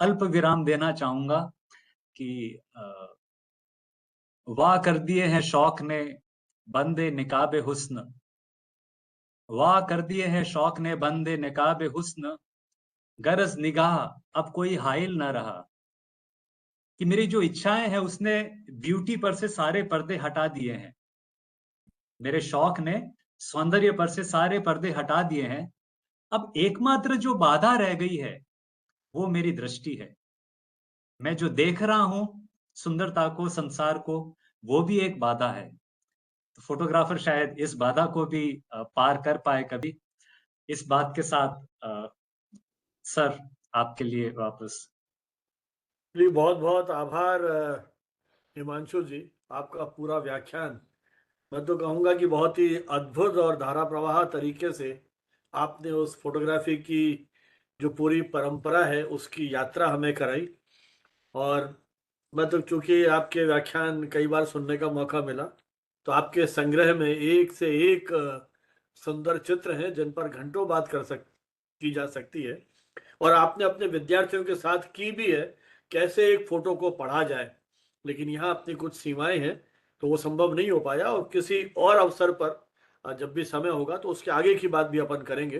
अल्प विराम देना चाहूंगा कि वाह कर दिए हैं शौक ने बंदे निकाबे हुस्न, वाह कर दिए हैं शौक ने बंदे निकाबे हुस्न, गरज निगाह अब कोई हाइल न रहा। कि मेरी जो इच्छाएं हैं उसने ब्यूटी पर से सारे पर्दे हटा दिए हैं। मेरे शौक ने सौंदर्य पर से सारे पर्दे हटा दिए हैं। अब एकमात्र जो बाधा रह गई है वो मेरी दृष्टि है। मैं जो देख रहा हूं सुंदरता को, संसार को, वो भी एक बाधा है। तो फोटोग्राफर शायद इस बाधा को भी पार कर पाए कभी। इस बात के साथ सर आपके लिए वापस। जी बहुत बहुत आभार हिमांशु जी, आपका पूरा व्याख्यान मैं तो कहूँगा कि बहुत ही अद्भुत और धारा प्रवाह तरीके से आपने उस फोटोग्राफी की जो पूरी परंपरा है उसकी यात्रा हमें कराई। और मैं तो चूंकि आपके व्याख्यान कई बार सुनने का मौका मिला, तो आपके संग्रह में एक से एक सुंदर चित्र हैं जिन पर घंटों बात की जा सकती है। और आपने अपने विद्यार्थियों के साथ की भी है कैसे एक फोटो को पढ़ा जाए, लेकिन यहाँ अपनी कुछ सीमाएं हैं तो वो संभव नहीं हो पाया। और किसी और अवसर पर जब भी समय होगा तो उसके आगे की बात भी अपन करेंगे।